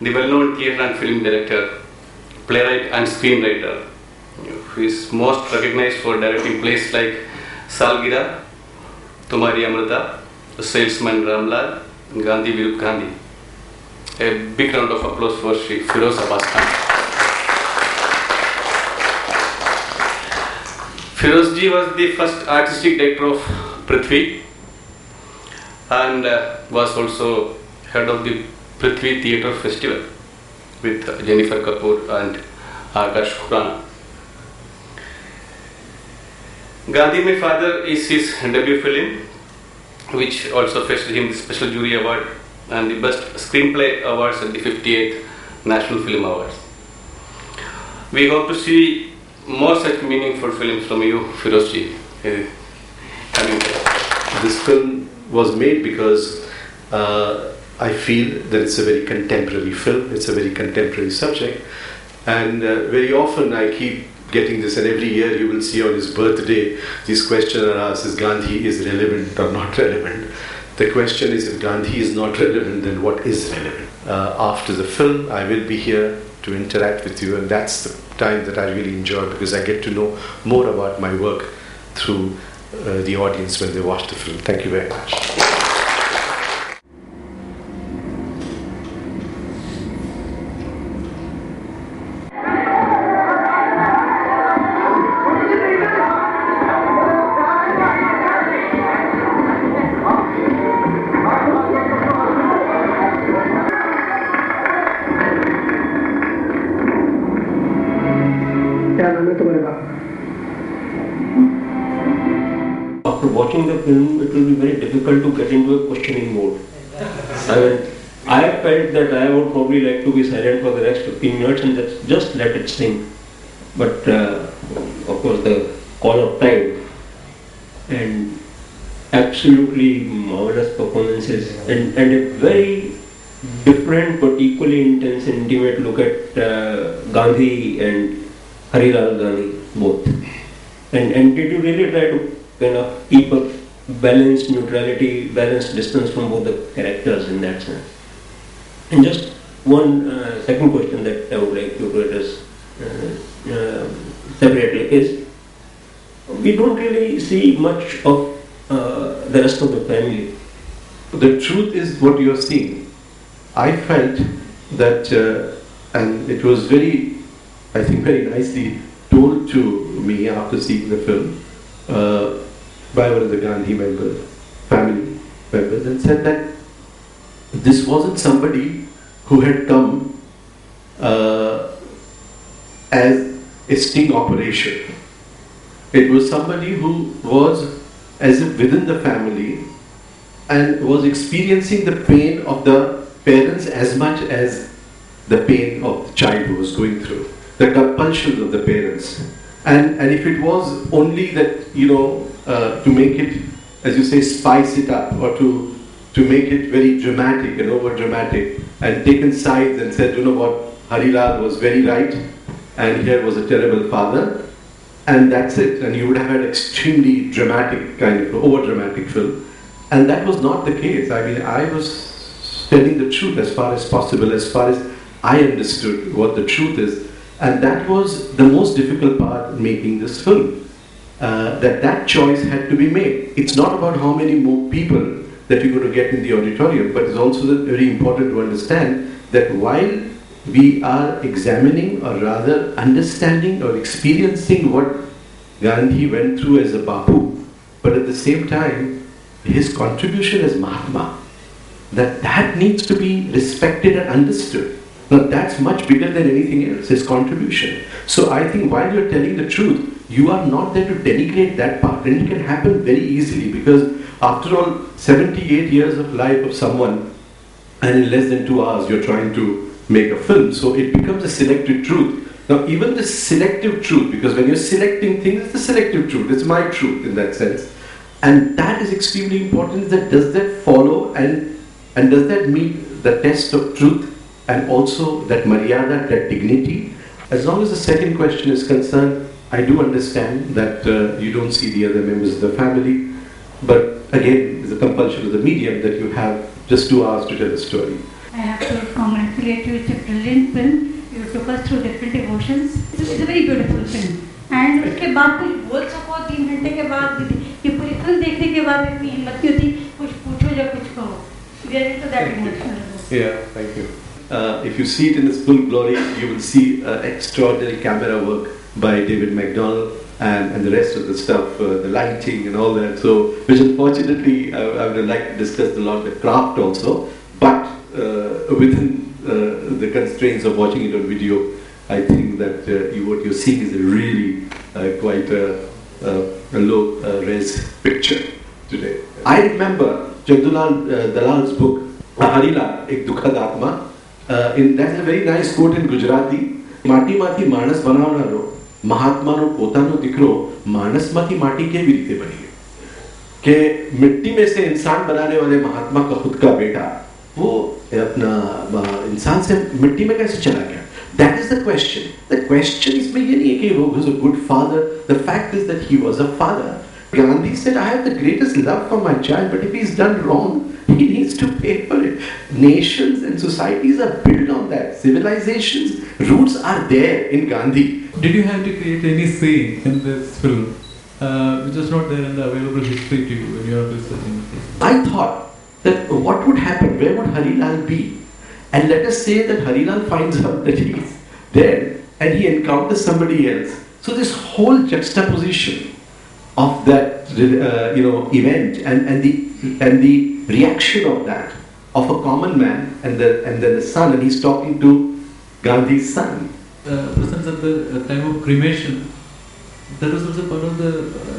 the well-known theatre and film director, playwright and screenwriter, who is most recognized for directing plays like Salgira, Tumari Amrita, The Salesman Ramlal, Gandhi Virup Gandhi. A big round of applause for Shri Firoz Abbas Khan. Firoz ji was the first artistic director of Prithvi and was also head of the Prithvi Theatre Festival with Jennifer Kapoor and Akash Khurana. Gandhi, My Father is his debut film, which also fetched him the Special Jury Award and the Best Screenplay Awards at the 58th National Film Awards. We hope to see more such meaningful films from you, Firoz ji, coming here. This film was made because I feel that it's a very contemporary film, it's a very contemporary subject, and very often I keep getting this, and every year you will see on his birthday these questions are asked: is Gandhi is relevant or not relevant? The question is, if Gandhi is not relevant, then what is relevant? After the film, I will be here to interact with you, and that's the time that I really enjoy, because I get to know more about my work through the audience when they watch the film. Thank you very much. After watching the film, it will be very difficult to get into a questioning mode. I felt that I would probably like to be silent for the next 15 minutes and just let it sink. But of course, the call of time and absolutely marvelous performances and a very different but equally intense and intimate look at Gandhi and Harilal Gandhi both. And did you really try to kind of keep a balanced neutrality, balanced distance from both the characters in that sense? And just one second question that I would like you to address separately is, we don't really see much of the rest of the family. The truth is what you are seeing. I felt that, and it was very, I think very nicely told to me after seeing the film by one of the Gandhi members, family members, and said that this wasn't somebody who had come as a sting operation. It was somebody who was as if within the family and was experiencing the pain of the parents as much as the pain of the child who was going through, the compulsions of the parents. And if it was only that, to make it, as you say, spice it up, or to make it very dramatic and over dramatic, and taken sides and said, you know what, Harilal was very right, and here was a terrible father, and that's it. And you would have had extremely dramatic, kind of over dramatic film. And that was not the case. I mean, I was telling the truth as far as possible, as far as I understood what the truth is. And that was the most difficult part in making this film. That choice had to be made. It's not about how many more people that you're going to get in the auditorium, but it's also very important to understand that while we are examining, or rather understanding or experiencing what Gandhi went through as a Bapu, but at the same time, his contribution as Mahatma, that needs to be respected and understood. Now that's much bigger than anything else, his contribution. So I think while you're telling the truth, you are not there to denigrate that part, and it can happen very easily, because after all, 78 years of life of someone, and in less than 2 hours you're trying to make a film, so it becomes a selective truth. Now even the selective truth, because when you're selecting things, it's the selective truth, it's my truth in that sense. And that is extremely important, that does that follow and does that meet the test of truth, and also that maryada, that dignity. As long as the second question is concerned, I do understand that you don't see the other members of the family, but again, it's a compulsion of the medium that you have just 2 hours to tell a story. I have to comment congratulate you. It's a brilliant film. You took us through different emotions. It's a very beautiful film. And उसके बाद कुछ बोल सको 3 घंटे के बाद ये पूरी फिल्म देखने के बाद इतनी हिम्मत नहीं होती कुछ पूछो या कुछ कहो. We are into that emotional. Yeah, thank you. If you see it in its full glory, you will see extraordinary camera work by David MacDonald and the rest of the stuff, the lighting and all that. So, which unfortunately I would like to discuss a lot the craft also, but within the constraints of watching it on video, I think that what you're seeing is a really quite a low res picture today. I remember Jagdulal Dalal's book, Harilal, Ek Dukhad Atma. That's a very nice quote in Gujarati. માટી માંથી માણસ બનાવનારો મહાત્માનો પોતાનો દીકરો માણસમાંથી માટી કેવી રીતે બની ગયો કે मिट्टी में से इंसान बनाने वाले महात्मा का खुद का बेटा वो अपना इंसान से मिट्टी में कैसे चला गया. That is the question. The question इसमें ये नहीं है कि वो was a good father. The fact is that he was a father. Gandhi said, I have the greatest love for my child, but if he's done wrong, he needs to pay for it. Nations and societies are built on that. Civilizations, roots are there in Gandhi. Did you have to create any scene in this film which is not there in the available history to you when you are researching this? I thought that what would happen, where would Harilal be? And let us say that Harilal finds out that he is there and he encounters somebody else. So this whole juxtaposition of that event and the reaction of that of a common man and then the son, and he's talking to Gandhi's son. Presence at the time of cremation, that was also part of the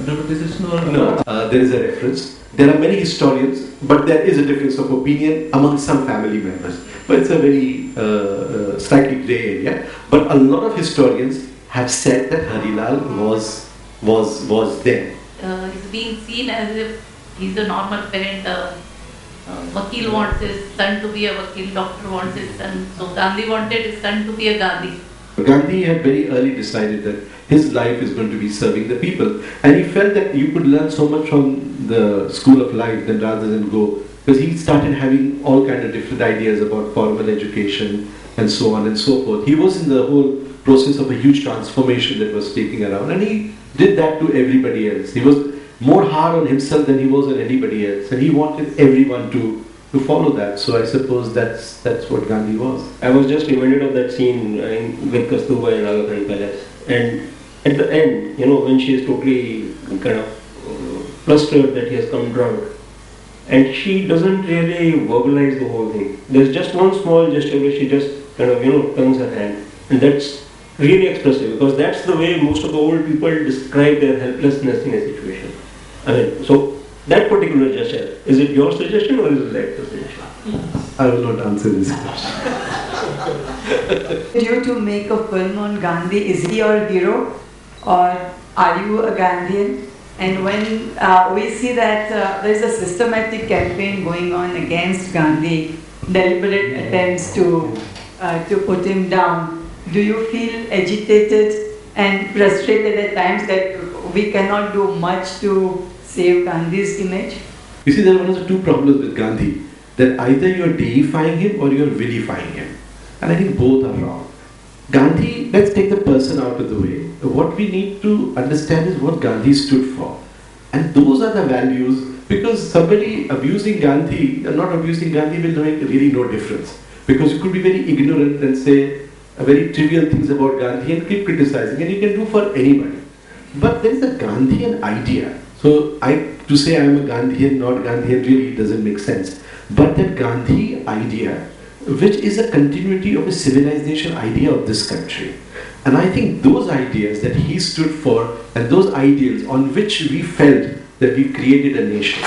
dramatization or no? There is a reference. There are many historians, but there is a difference of opinion among some family members. But it's a very slightly grey area. But a lot of historians have said that Harilal was there. He's being seen as if he's a normal parent. Vakil wants his son to be a Vakil, doctor wants his son. So Gandhi wanted his son to be a Gandhi. Gandhi had very early decided that his life is going to be serving the people. And he felt that you could learn so much from the school of life than rather than go. Because he started having all kind of different ideas about formal education and so on and so forth. He was in the whole process of a huge transformation that was taking around, and he did that to everybody else. He was more hard on himself than he was on anybody else, and he wanted everyone to follow that. So I suppose that's what Gandhi was. I was just reminded of that scene with Kasturba in Aga Khan Palace, and at the end, when she is totally kind of flustered that he has come drunk, and she doesn't really verbalize the whole thing. There's just one small gesture where she just kind of turns her hand, and that's really expressive, because that's the way most of the old people describe their helplessness in a situation. I mean, so that particular gesture, is it your suggestion or is it that suggestion? I will not answer this question. You to make a film on Gandhi, is he your hero or are you a Gandhian? And when we see that there is a systematic campaign going on against Gandhi, deliberate attempts to put him down, do you feel agitated and frustrated at times that we cannot do much to save Gandhi's image? You see, there are one of the two problems with Gandhi, that either you are deifying him or you are vilifying him. And I think both are wrong. Gandhi, let's take the person out of the way. What we need to understand is what Gandhi stood for. And those are the values, because somebody abusing Gandhi or not abusing Gandhi will make really no difference. Because you could be very ignorant and say very trivial things about Gandhi and keep criticizing, and you can do for anybody. But there is a Gandhian idea. So to say I am a Gandhian, not Gandhian, really doesn't make sense. But that Gandhi idea, which is a continuity of a civilization idea of this country. And I think those ideas that he stood for and those ideals on which we felt that we created a nation.